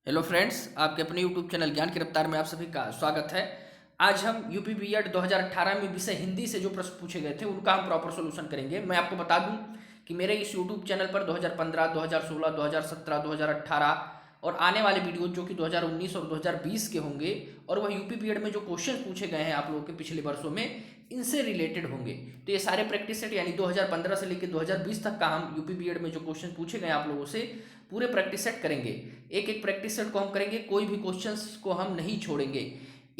Hello friends, आपके अपने YouTube channel ज्ञान की रफ्तार में आप सभी का स्वागत है। आज हम यूपी बीएड 2018 में विषय हिंदी से जो प्रश्न पूछे गए थे उनका हम प्रॉपर सॉल्यूशन करेंगे। मैं आपको बता दूं कि मेरे इस यूट्यूब चैनल पर 2015, 2016, 2017, 2018 और आने वाले वीडियो जो कि 2019 और 2020 के होंगे और वह यूपी बीएड में जो क्वेश्चन पूछे गए हैं आप लोगों के पिछले वर्षों में इनसे रिलेटेड होंगे। तो ये सारे प्रैक्टिस सेट यानी 2015 से लेकर 2020 तक का हम यूपी बीएड में जो क्वेश्चन पूछे गए आप लोगों से पूरे प्रैक्टिस सेट करेंगे। एक एक प्रैक्टिस सेट को हम करेंगे, कोई भी क्वेश्चंस को हम नहीं छोड़ेंगे।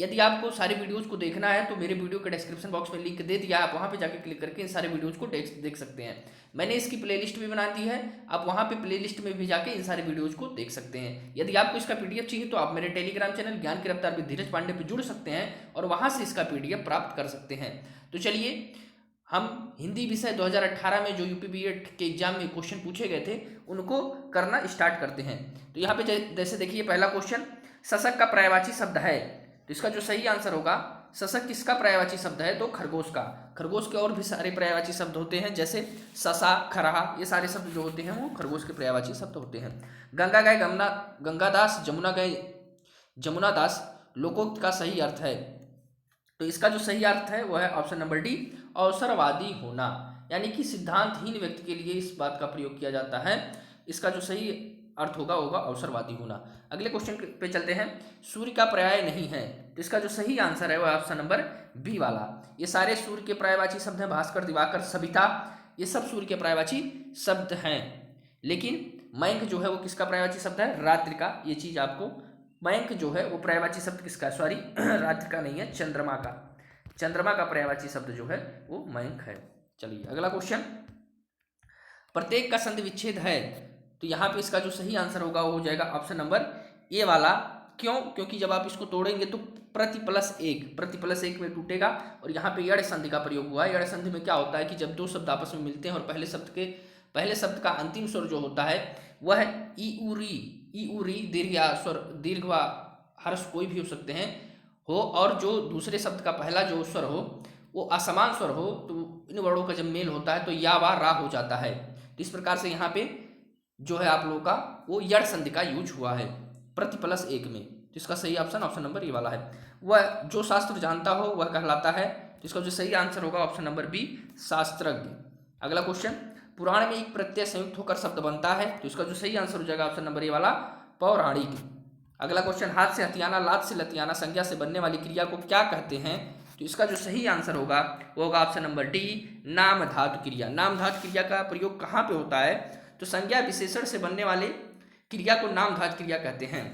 यदि आपको सारे वीडियोस को देखना है तो मेरे वीडियो के डिस्क्रिप्शन बॉक्स में लिंक दे दिया, आप वहां पे जाके क्लिक करके इन सारे वीडियोस को देख सकते हैं। मैंने इसकी प्लेलिस्ट भी बना दी है, आप वहां पे प्लेलिस्ट में भी जाके इन सारे वीडियोस को देख सकते हैं। यदि आपको इसका पीडीएफ चाहिए तो आप मेरे टेलीग्राम चैनल ज्ञान की रफ्तार में धीरज पांडे पे जुड़ सकते हैं और वहां से इसका पीडीएफ प्राप्त कर सकते हैं। तो चलिए हम हिंदी विषय 2018 में जो यूपी बीएड के एग्जाम में क्वेश्चन पूछे गए थे उनको करना स्टार्ट करते हैं। तो यहाँ पे जैसे देखिए पहला क्वेश्चन, शशक का पर्यायवाची शब्द है। तो इसका जो सही आंसर होगा, शशक किसका पर्यायवाची शब्द है? तो खरगोश का। खरगोश के और भी सारे पर्यायवाची शब्द होते हैं, जैसे ससा, खरहा, ये सारे शब्द जो होते हैं वो खरगोश के पर्यायवाची शब्द होते हैं। गंगा गए गंगादास, जमुना गए जमुना दास लोकोक्त का सही अर्थ है। तो इसका जो सही अर्थ है वो है ऑप्शन नंबर डी, अवसरवादी होना, यानी कि सिद्धांतहीन व्यक्ति के लिए इस बात का प्रयोग किया जाता है। इसका जो सही अर्थ होगा अवसरवादी होना। अगले क्वेश्चन पे चलते हैं, सूर्य का पर्याय नहीं है। तो इसका जो सही आंसर है वो ऑप्शन नंबर बी वाला। ये सारे सूर्य के पर्यायवाची शब्द हैं, भास्कर, दिवाकर, सविता, ये सब सूर्य के पर्यायवाची शब्द हैं। लेकिन मयंक जो है वो किसका पर्यायवाची शब्द है? रात्रि का। ये चीज आपको, मयंक जो है वो पर्यायवाची शब्द किसका है? सॉरी रात्रि का नहीं है, चंद्रमा का। चंद्रमा का पर्यायवाची शब्द जो है वो मयंक है। चलिए अगला क्वेश्चन, प्रत्येक का संधि विच्छेद है। तो यहाँ पे इसका जो सही आंसर होगा वो हो जाएगा ऑप्शन नंबर ए वाला। क्यों? क्योंकि जब आप इसको तोड़ेंगे तो प्रति प्लस एक में टूटेगा और यहाँ पे यड़ संधि का प्रयोग हुआ है। यड़ संधि में क्या होता है कि जब दो शब्द आपस में मिलते हैं और पहले शब्द का अंतिम स्वर जो होता है वह ई उरी दीर्घ या स्वर, दीर्घ व हर्ष कोई भी हो सकते हैं हो, और जो दूसरे शब्द का पहला जो स्वर हो वो असमान स्वर हो, तो इन वर्णों का जब मेल होता है तो या वा रा हो जाता है। तो इस प्रकार से यहाँ पे जो है आप लोगों का वो यड़ संधि का यूज हुआ है प्रति प्लस एक में। तो इसका सही ऑप्शन नंबर ए वाला है। वह जो शास्त्र जानता हो वह कहलाता है। तो इसका जो सही आंसर होगा ऑप्शन नंबर बी, शास्त्रज्ञ। अगला क्वेश्चन, पुराण में एक प्रत्यय संयुक्त होकर शब्द बनता है। तो इसका जो सही आंसर हो जाएगा ऑप्शन नंबर ए वाला, पौराणिक। अगला क्वेश्चन, हाथ से हथियाना, लात से लतियाना संज्ञा से बनने वाली क्रिया को क्या कहते हैं? तो इसका जो सही आंसर होगा वो होगा ऑप्शन नंबर डी, नाम धातु क्रिया। नाम धातु क्रिया का प्रयोग कहाँ पे होता है? तो संज्ञा विशेषण से बनने वाले क्रिया को नाम धातु क्रिया कहते हैं।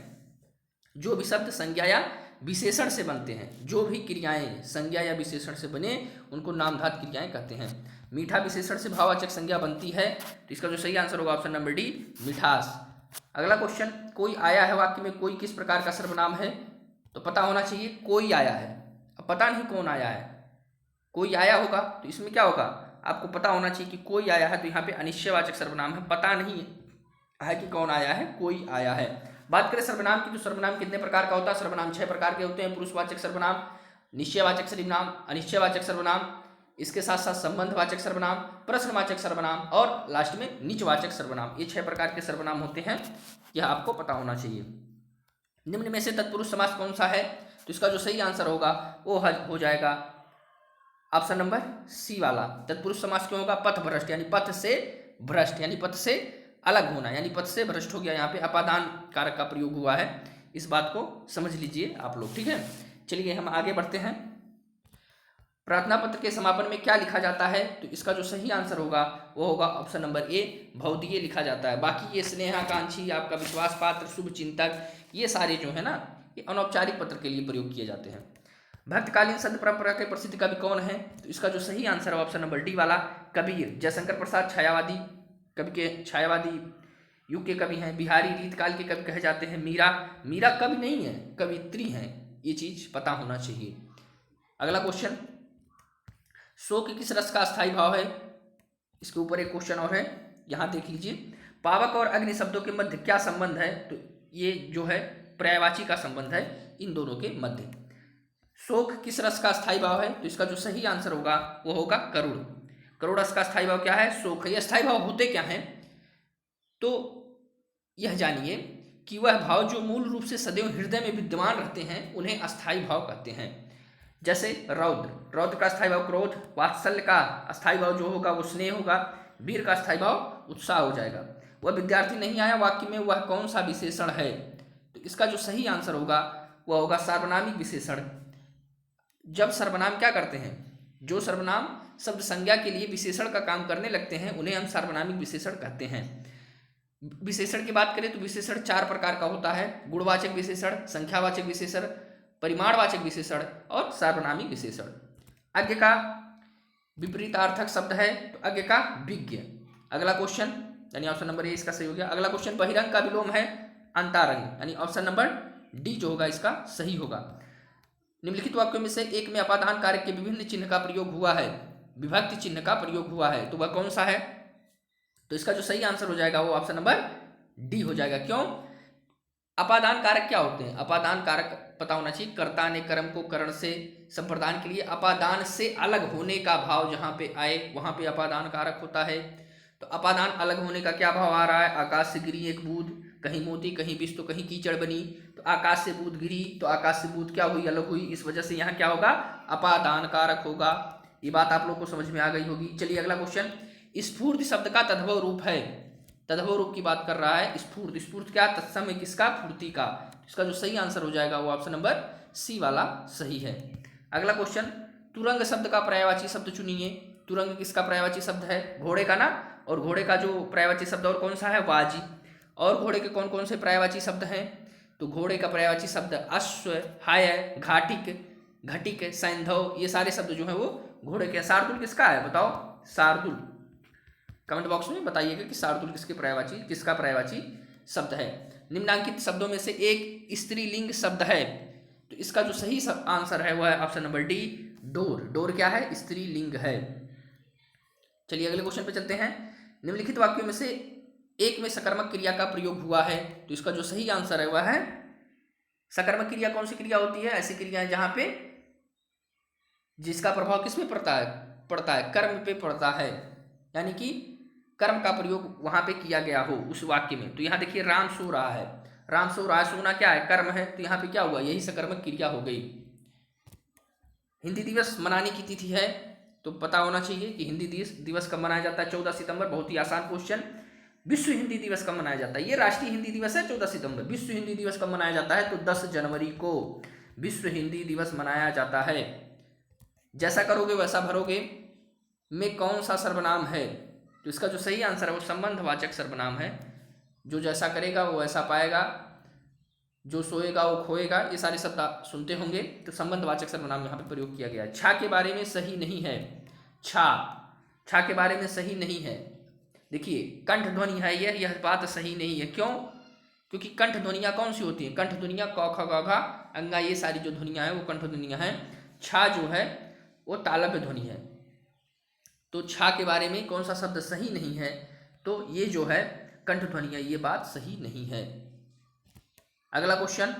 जो भी शब्द संज्ञा या विशेषण से बनते हैं, जो भी क्रियाएं संज्ञा या विशेषण से बने उनको नामधातु क्रियाएं कहते हैं। मीठा विशेषण से भाववाचक संज्ञा बनती है। तो इसका जो सही आंसर होगा ऑप्शन नंबर डी, मिठास। अगला क्वेश्चन, कोई आया है वाक्य में कोई किस प्रकार का सर्वनाम है? तो पता होना चाहिए कोई आया है। अब पता नहीं कौन आया है, कोई आया होगा तो इसमें क्या होगा आपको पता होना चाहिए कि कोई आया है। तो यहाँ पे अनिश्चयवाचक सर्वनाम है, पता नहीं है कि कौन आया है, कोई आया है। बात करें सर्वनाम की, तो सर्वनाम कितने प्रकार का होता है? सर्वनाम 6 प्रकार के होते हैं। पुरुषवाचक सर्वनाम, निश्चयवाचक सर्वनाम, अनिश्चयवाचक सर्वनाम, इसके साथ साथ संबंधवाचक सर्वनाम, प्रश्नवाचक सर्वनाम और लास्ट में नीचवाचक सर्वनाम। ये 6 प्रकार के सर्वनाम होते हैं, यह आपको पता होना चाहिए। निम्न में से तत्पुरुष समास कौन सा है? तो इसका जो सही आंसर होगा वो हो जाएगा ऑप्शन नंबर सी वाला। तत्पुरुष समास क्यों होगा? पथ भ्रष्ट, यानी पथ से भ्रष्ट, यानी पथ से अलग होना, यानी पथ से भ्रष्ट हो गया। यहाँ पे अपादान कारक का प्रयोग हुआ है, इस बात को समझ लीजिए आप लोग, ठीक है। चलिए हम आगे बढ़ते हैं। प्रार्थना पत्र के समापन में क्या लिखा जाता है? तो इसका जो सही आंसर होगा वो होगा ऑप्शन नंबर ए, भवदीय लिखा जाता है। बाकी ये स्नेहाकांक्षी, आपका विश्वास पात्र, शुभ चिंतक, ये सारे जो है ना ये अनौपचारिक पत्र के लिए प्रयोग किए जाते हैं। भक्तकालीन संत परंपरा के प्रसिद्ध कवि कौन है? तो इसका जो सही आंसर है ऑप्शन नंबर डी वाला, कबीर। जयशंकर प्रसाद छायावादी कवि के, छायावादी युग के कवि हैं। बिहारी रीतकाल के कवि कहे जाते हैं। मीरा कवि नहीं है, कवित्री हैं, ये चीज पता होना चाहिए। अगला क्वेश्चन, शोक किस रस का स्थायी भाव है? इसके ऊपर एक क्वेश्चन और है, यहां देख लीजिए। पावक और अग्नि शब्दों के मध्य क्या संबंध है? तो ये जो है पर्यायवाची का संबंध है इन दोनों के मध्य। शोक किस रस का स्थायी भाव है? तो इसका जो सही आंसर होगा वो होगा करुण। करुण रस का स्थायी भाव क्या है? शोक है। ये स्थायी भाव होते क्या हैं? तो यह जानिए कि वह भाव जो मूल रूप से सदैव हृदय में विद्यमान रहते हैं उन्हें अस्थायी भाव कहते हैं। जैसे रौद्र का अस्थायी भाव क्रोध, वात्सल्य का अस्थायी भाव जो होगा वो स्नेह होगा, वीर का अस्थायी भाव उत्साह हो जाएगा। वह विद्यार्थी नहीं आया वाक्य में वह कौन सा विशेषण है? तो इसका जो सही आंसर होगा वह होगा सार्वनामिक विशेषण। जब सर्वनाम क्या करते हैं, जो सर्वनाम शब्द संज्ञा के लिए विशेषण का काम करने लगते हैं उन्हें हम सार्वनामिक विशेषण कहते हैं। विशेषण की बात करें तो विशेषण 4 प्रकार का होता है: गुणवाचक विशेषण, संख्यावाचक विशेषण, परिमाणवाचक विशेषण और सार्वनामिक विशेषण। अज्ञ का विपरीतार्थक शब्द है तो अज्ञ का विज्ञ। अगला क्वेश्चन यानी ऑप्शन नंबर ए इसका सही हो गया। अगला क्वेश्चन बहिरंग का विलोम है अंतरंग, यानी ऑप्शन नंबर डी जो होगा इसका सही होगा। निम्नलिखित वाक्यों में से एक में अपादान कारक के विभिन्न चिन्ह का प्रयोग हुआ है, विभक्ति चिन्ह का प्रयोग हुआ है, तो वह कौन सा है? तो इसका जो सही आंसर हो जाएगा वो ऑप्शन नंबर डी हो जाएगा। क्यों? अपादान कारक क्या होते हैं? अपादान कारक पता होना चाहिए। कर्ता ने कर्म को करण से संप्रदान के लिए अपादान से अलग होने का भाव जहां पे आए वहां पे अपादान कारक होता है। तो अपादान अलग होने का क्या भाव आ रहा है? आकाश से गिरी एक बूंद, कहीं मोती कहीं विष तो कहीं कीचड़ बनी, तो आकाश से बूंद गिरी तो आकाश से बूंद क्या हुई? अलग हुई। इस वजह से यहाँ क्या होगा? अपादान कारक होगा। ये बात आप लोग को समझ में आ गई होगी। चलिए अगला क्वेश्चन, स्फूर्ति शब्द का तद्भव रूप है। तद्भव रूप की बात कर रहा है स्फूर्त। स्फूर्त क्या? तत्सम है किसका? फूर्ति का। इसका जो सही आंसर हो जाएगा वो ऑप्शन नंबर सी वाला सही है। अगला क्वेश्चन, तुरंग शब्द का पर्यायवाची शब्द चुनिए। तुरंग किसका पर्यायवाची शब्द है? घोड़े का ना। और घोड़े का जो पर्यायवाची शब्द और कौन सा है? वाजी। और घोड़े के कौन कौन से पर्यायवाची शब्द हैं? तो घोड़े का पर्यायवाची शब्द अश्व, हाय, घाटिक, घटिक, सैंधव, ये सारे शब्द जो है वो घोड़े के। शार्दुल किसका है बताओ? शार्दुल। कमेंट बॉक्स में बताइएगा कि शार्दुल किसका पर्यायवाची शब्द है। निम्नांकित शब्दों में से एक स्त्रीलिंग शब्द है, तो इसका जो सही आंसर है वह है option number D, door. Door क्या है? स्त्रीलिंग है। चलिए अगले क्वेश्चन पे चलते हैं। निम्नलिखित वाक्यों में से एक में सकर्मक क्रिया का प्रयोग हुआ है, तो इसका जो सही आंसर है वह है सकर्मक क्रिया। कौन सी क्रिया होती है? ऐसी क्रियाएं जहां पे जिसका प्रभाव किस पे पड़ता है? कर्म पे पड़ता है, यानी कि कर्म का प्रयोग वहां पे किया गया हो उस वाक्य में। तो यहाँ देखिए राम सो रहा है, राम सो रहा है, सोना क्या है? कर्म है। तो यहाँ पे क्या हुआ? यही सकर्मक क्रिया हो गई। हिंदी दिवस मनाने की तिथि है, तो पता होना चाहिए कि हिंदी दिवस कब मनाया जाता है? 14 सितंबर। बहुत ही आसान क्वेश्चन। विश्व हिंदी दिवस कब मनाया जाता है? ये राष्ट्रीय हिंदी दिवस है 14 सितंबर। विश्व हिंदी दिवस कब मनाया जाता है? तो 10 जनवरी को विश्व हिंदी दिवस मनाया जाता है। जैसा करोगे वैसा भरोगे में कौन सा सर्वनाम है? तो इसका जो सही आंसर है वो संबंधवाचक सर्वनाम है। जो जैसा करेगा वो वैसा पाएगा, जो सोएगा वो खोएगा, ये सारे शब्द आप सुनते होंगे। तो संबंधवाचक सर्वनाम यहाँ पे प्रयोग किया गया है। छा के बारे में सही नहीं है। छा के बारे में सही नहीं है। देखिए कंठ ध्वनि है यह बात सही नहीं है। क्यों? क्योंकि कंठ ध्वनियाँ कौन सी होती हैं? कंठ ध्वनियाँ क ख ग घ अंगा, ये सारी जो ध्वनियाँ हैं वो कंठ ध्वनियाँ हैं। छा जो है वो तालव्य ध्वनि है। तो छा के बारे में कौन सा शब्द सही नहीं है? तो ये जो है कंठ ध्वनि है, ये बात सही नहीं है। अगला क्वेश्चन,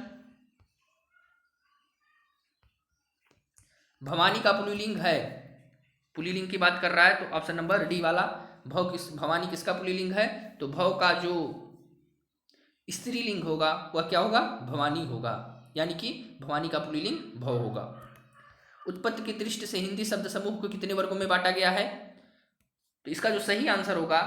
भवानी का पुल्लिंग है। पुल्लिंग की बात कर रहा है तो ऑप्शन नंबर डी वाला भवानी किसका पुल्लिंग है? तो भव का जो स्त्रीलिंग होगा वह क्या होगा? भवानी होगा, यानी कि भवानी का पुल्लिंग भव होगा। उत्पत्ति की दृष्टि से हिंदी शब्द समूह को कितने वर्गों में बांटा गया है? तो इसका जो सही आंसर होगा,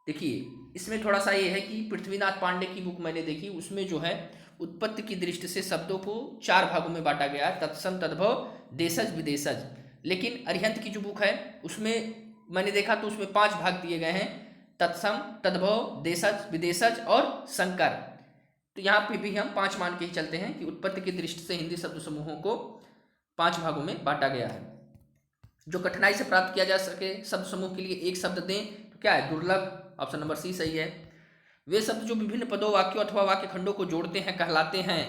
देखिए इसमें थोड़ा सा ये है कि पृथ्वीनाथ पांडे की बुक मैंने देखी, उसमें जो है उत्पत्ति की दृष्टि से शब्दों को 4 भागों में बांटा गया है: तत्सम, तद्भव, देशज, विदेशज। लेकिन अरिहंत की जो बुक है उसमें मैंने देखा तो उसमें 5 भाग दिए गए हैं: तत्सम, तद्भव, देशज, विदेशज और संकर। तो यहाँ पे भी हम 5 मान के ही चलते हैं कि उत्पत्ति की दृष्टि से हिंदी शब्द समूहों को 5 भागों में बांटा गया है। जो कठिनाई से प्राप्त किया जा सके शब्द समूह के लिए एक शब्द दें तो क्या है? दुर्लभ। ऑप्शन नंबर सी सही है। वे शब्द जो विभिन्न पदों, वाक्यों अथवा वाक्य खंडों को जोड़ते हैं कहलाते हैं।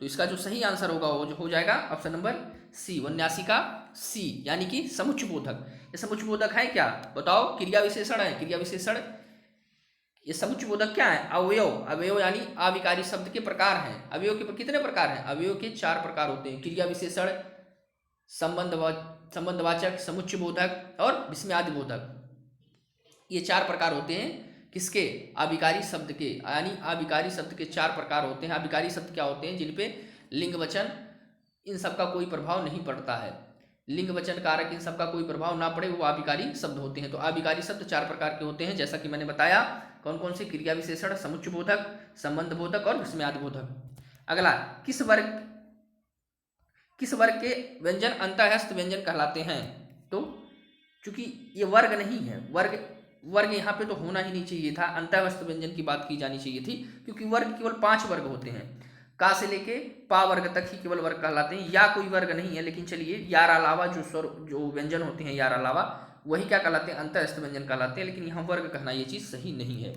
तो इसका जो सही आंसर होगा वो जो हो जाएगा ऑप्शन नंबर सी, 79 का सी, यानी कि समुच्चयबोधक। ये समुच्चयबोधक है क्या? बताओ। क्रिया विशेषण है। क्रिया विशेषण ये समुच्चयबोधक क्या है? अवयव। अवयव यानी अविकारी शब्द के प्रकार हैं। अवयव के कितने प्रकार हैं? अवयव के 4 प्रकार होते हैं: क्रिया विशेषण, संबंधवाचक, समुच्चयबोधक और विस्मयादिबोधक। ये 4 प्रकार होते हैं किसके? आविकारी शब्द के। यानी आविकारी शब्द के 4 प्रकार होते हैं। आविकारी शब्द क्या होते हैं? जिन पे लिंग वचन इन सब का कोई प्रभाव नहीं पड़ता है, लिंग वचन कारक इन सब का कोई प्रभाव ना पड़े, वो आविकारी शब्द होते हैं। तो आविकारी शब्द 4 प्रकार के होते हैं, जैसा कि मैंने बताया। कौन कौन से? क्रिया विशेषण, समुच्चय बोधक, संबंध बोधक और विस्मयादि बोधक। अगला, किस वर्ग के व्यंजन अंतःस्थ व्यंजन कहलाते हैं? तो चूंकि ये वर्ग नहीं है, वर्ग यहाँ पे तो होना ही नहीं चाहिए था, अंतःस्थ व्यंजन की बात की जानी चाहिए थी, क्योंकि वर्ग केवल 5 वर्ग होते हैं। का से लेके पा वर्ग तक ही केवल वर्ग कहलाते हैं, या कोई वर्ग नहीं है। लेकिन चलिए, यार अलावा जो व्यंजन होते हैं, यार अलावा वही क्या कहलाते हैं? अंतःस्थ व्यंजन कहलाते हैं। लेकिन यहाँ वर्ग कहना ये चीज़ सही नहीं है।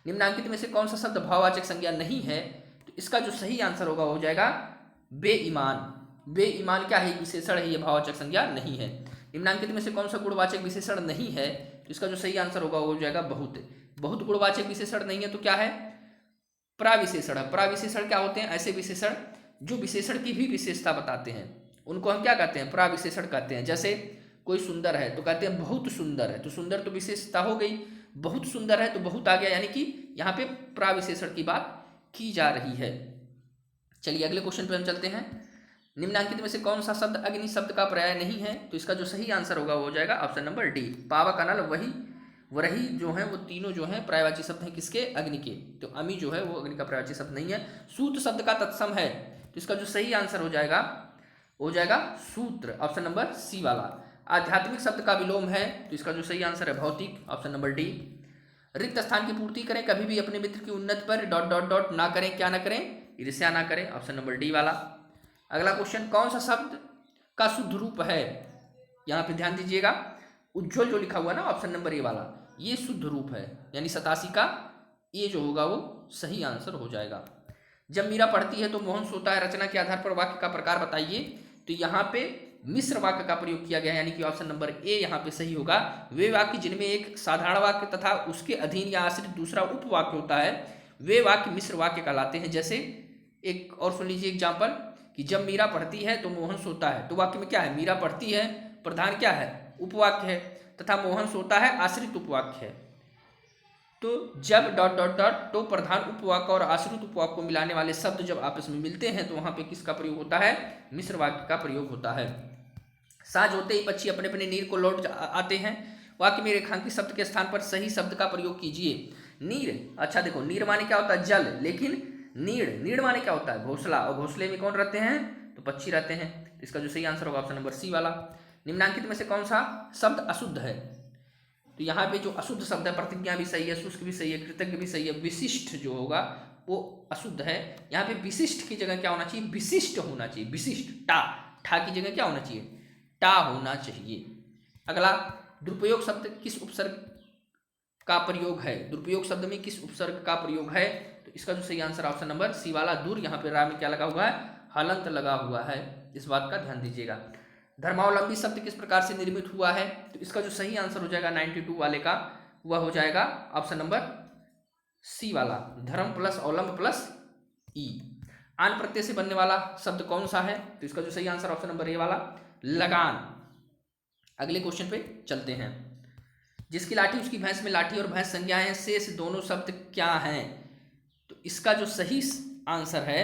निम्नांकित में से कौन सा शब्द भाववाचक संज्ञा नहीं है? तो इसका जो सही आंसर होगा हो जाएगा बेईमान। बेईमान क्या है? विशेषण है, ये भाववाचक संज्ञा नहीं है। निम्नांकित में से कौन सा गुणवाचक विशेषण नहीं है? तो इसका जो सही आंसर होगा हो जाएगा बहुत। बहुत गुणवाचक विशेषण नहीं है तो क्या है? प्राविशेषण है। प्राविशेषण क्या होते हैं? ऐसे विशेषण जो विशेषण की भी विशेषता बताते हैं, उनको हम क्या कहते हैं? प्राविशेषण कहते हैं। जैसे कोई सुंदर है तो कहते हैं बहुत सुंदर है, तो सुंदर तो विशेषता हो गई, बहुत सुंदर है तो बहुत आ गया, यानी कि यहाँ पे प्राविशेषण की बात की जा रही है। चलिए अगले क्वेश्चन पे हम चलते हैं। निम्नांकित में से कौन सा शब्द अग्नि शब्द का पर्याय नहीं है? तो इसका जो सही आंसर होगा वो हो जाएगा ऑप्शन नंबर डी, पावक, अनल, वरही जो है वो तीनों जो है पर्यायवाची शब्द हैं किसके? अग्नि के। तो अमी जो है वो अग्नि का पर्यायवाची शब्द नहीं है। सूत्र शब्द का तत्सम है, तो इसका जो सही आंसर हो जाएगा सूत्र, ऑप्शन नंबर सी वाला। आध्यात्मिक शब्द का विलोम है, तो इसका जो सही आंसर है भौतिक, ऑप्शन नंबर डी। रिक्त स्थान की पूर्ति करें, कभी भी अपने मित्र की उन्नति पर डॉट डॉट डॉट ना करें, क्या ना करें? ईर्ष्या ना करें, ऑप्शन नंबर डी वाला। अगला क्वेश्चन, कौन सा शब्द का शुद्ध रूप है? यहाँ पे ध्यान दीजिएगा, उज्ज्वल जो लिखा हुआ ना ऑप्शन नंबर ए वाला, ये शुद्ध रूप है, यानी 87 का ये जो होगा वो सही आंसर हो जाएगा। जब मीरा पढ़ती है तो मोहन सोता है, रचना के आधार पर वाक्य का प्रकार बताइए। तो यहाँ पे मिश्र वाक्य का प्रयोग किया गया है, यानी कि ऑप्शन नंबर ए यहाँ पे सही होगा। वे वाक्य जिनमें एक साधारण वाक्य तथा उसके अधीन या आश्रित दूसरा उपवाक्य होता है, वे वाक्य मिश्र वाक्य कहलाते हैं। जैसे एक और सुन लीजिए एग्जाम्पल, कि जब मीरा पढ़ती है तो मोहन सोता है, तो वाक्य में क्या है? मीरा पढ़ती है, प्रधान क्या है? उपवाक्य है, तथा मोहन सोता है आश्रित उपवाक्य है। तो जब डॉट डॉट डॉट, तो प्रधान उपवाक्य और आश्रित उपवाक्य को मिलाने वाले शब्द जब आपस में मिलते हैं तो वहां पे किसका प्रयोग होता है? मिश्र वाक्य का प्रयोग होता है। साँझ होते ही पक्षी अपने अपने नीर को लौट आते हैं, वाक्य में रेखांकित शब्द के स्थान पर सही शब्द का प्रयोग कीजिए। नीर, अच्छा देखो, नीर माने क्या होता है? जल, लेकिन नीड़ माने क्या होता है? घोंसला, और घोंसले में कौन रहते हैं? तो पक्षी रहते हैं। तो इसका जो सही आंसर होगा ऑप्शन नंबर सी वाला। निम्नांकित में से कौन सा शब्द अशुद्ध है? तो यहाँ पे जो अशुद्ध शब्द है, प्रतिज्ञा भी सही है, शुष्क भी सही है, कृतज्ञ भी सही है, विशिष्ट जो होगा वो अशुद्ध है। यहाँ पे विशिष्ट की जगह क्या होना चाहिए? विशिष्ट होना चाहिए। विशिष्ट, ठा की जगह क्या होना चाहिए? टा होना चाहिए। अगला, दुरुपयोग शब्द किस उपसर्ग का प्रयोग है? दुरुपयोग शब्द में किस उपसर्ग का प्रयोग है? तो इसका जो सही आंसर ऑप्शन नंबर सी वाला, दूर। यहाँ पे रा में क्या लगा हुआ है? हलंत लगा हुआ है, इस बात का ध्यान दीजिएगा। धर्मावलंबी शब्द किस प्रकार से निर्मित हुआ है? तो इसका जो सही आंसर हो जाएगा 92 वाले का, वह हो जाएगा ऑप्शन नंबर सी वाला, धर्म प्लस अवलंब प्लस ई। आन प्रत्यय से बनने वाला शब्द कौन सा है? तो इसका जो सही आंसर ऑप्शन नंबर ए वाला, लगान। अगले क्वेश्चन पे चलते हैं। जिसकी लाठी उसकी भैंस में लाठी और भैंस संज्ञा है, शेष दोनों शब्द क्या हैं? तो इसका जो सही आंसर है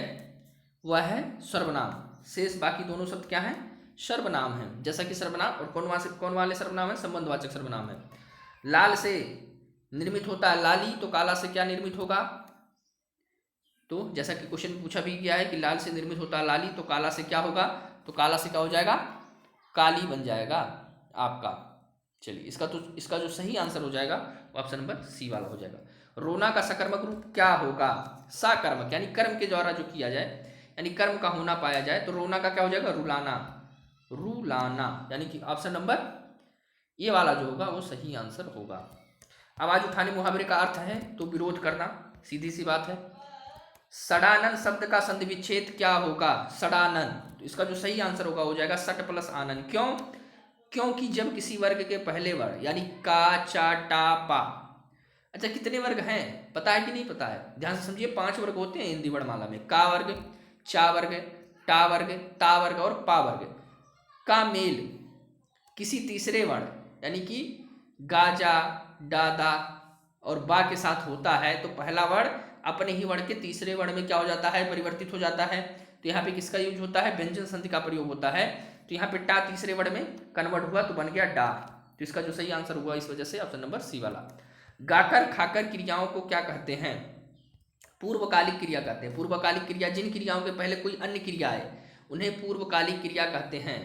वह है सर्वनाम। शेष बाकी दोनों शब्द क्या हैं? सर्वनाम है। जैसा कि सर्वनाम और कौन वाले सर्वनाम है? संबंधवाचक सर्वनाम है। लाल से निर्मित होता है लाली, तो काला से क्या निर्मित होगा? तो जैसा कि क्वेश्चन में पूछा भी गया है कि लाल से निर्मित होता है लाली, तो काला से क्या होगा? तो काला से क्या हो जाएगा? काली बन जाएगा आपका। चलिए, इसका जो सही आंसर हो जाएगा ऑप्शन नंबर सी वाला हो जाएगा। रोना का सकर्मक रूप क्या होगा? साकर्मक, यानी कर्म के द्वारा जो किया जाए, यानी कर्म का होना पाया जाए, तो रोना का क्या हो जाएगा? रुलाना, यानी कि ऑप्शन नंबर ये वाला जो होगा वो सही आंसर होगा। आवाज उठाने मुहावरे का अर्थ है तो विरोध करना, सीधी सी बात है। सडानन शब्द का संधि विच्छेद क्या होगा? सडानन, तो इसका जो सही आंसर होगा हो जाएगा सट प्लस आनन। क्यों? क्योंकि जब किसी वर्ग के पहले वर्ग, यानी का, चा, टा, पा, अच्छा कितने वर्ग हैं पता है कि नहीं पता है? ध्यान से समझिए, 5 वर्ग होते हैं हिंदी वर्णमाला में। का वर्ग, चा वर्ग, टा वर्ग, ता वर्ग और पा वर्ग का मेल किसी तीसरे वर्ण, यानी कि गाजा, डादा, और बा के साथ होता है तो पहला वर्ण अपने ही वर्ण के तीसरे वर्ण में क्या हो जाता है, परिवर्तित हो जाता है। तो यहाँ पे किसका यूज होता है, व्यंजन संधि का प्रयोग होता है। तो यहाँ पे टा तीसरे वर्ण में कन्वर्ट हुआ तो बन गया डा। तो इसका जो सही आंसर हुआ इस वजह से ऑप्शन नंबर सी वाला। गाकर खाकर क्रियाओं को क्या कहते हैं, पूर्वकालिक क्रिया कहते हैं। पूर्वकालिक क्रिया जिन क्रियाओं के पहले कोई अन्य क्रिया आए उन्हें पूर्वकालिक क्रिया कहते हैं।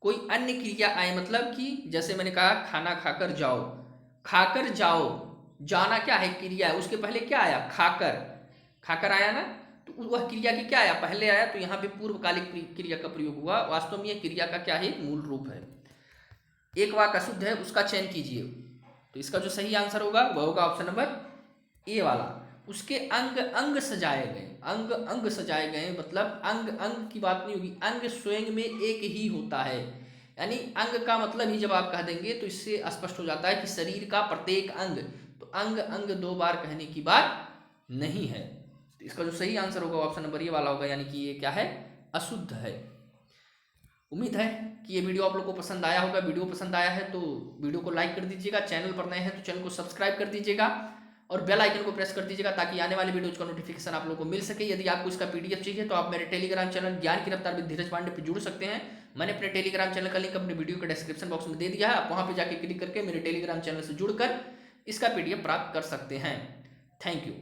कोई अन्य क्रिया आए मतलब कि जैसे मैंने कहा खाना खाकर जाओ, खाकर जाओ, जाना क्या है, क्रिया है, उसके पहले क्या आया, खाकर, खाकर आया ना, तो वह क्रिया की क्या आया, पहले आया, तो यहाँ पे पूर्वकालिक क्रिया का प्रयोग हुआ। वास्तव में यह क्रिया का क्या है, एक मूल रूप है। एक वाक्य अशुद्ध है उसका चयन कीजिए। तो इसका जो सही आंसर होगा वह होगा ऑप्शन नंबर ए वाला। उसके अंग अंग सजाए गए, अंग अंग सजाए गए मतलब अंग अंग की बात नहीं होगी, अंग स्वयं में एक ही होता है। यानी अंग का मतलब ही जब आप कह देंगे तो इससे स्पष्ट हो जाता है कि शरीर का प्रत्येक अंग, तो अंग अंग दो बार कहने की बात नहीं है। तो इसका जो सही आंसर होगा ऑप्शन नंबर ए वाला होगा, यानी कि ये क्या है, अशुद्ध है। उम्मीद है कि ये वीडियो आप लोग को पसंद आया होगा। वीडियो पसंद आया है तो वीडियो को लाइक कर दीजिएगा, चैनल पर नए हैं तो चैनल को सब्सक्राइब कर दीजिएगा और बेल आइकन को प्रेस कर दीजिएगा ताकि आने वाले वीडियोज का नोटिफिकेशन आप लोग को मिल सके। यदि आपको इसका पीडीएफ चाहिए तो आप मेरे टेलीग्राम चैनल ज्ञान की रफ्तार विद धीरज पांडे पर जुड़ सकते हैं। मैंने अपने टेलीग्राम चैनल का लिंक अपने वीडियो के डिस्क्रिप्शन बॉक्स में दे दिया है, आप वहां पर जाकर क्लिक करके मेरे टेलीग्राम चैनल से जुड़कर इसका पीडीएफ प्राप्त कर सकते हैं। Thank you.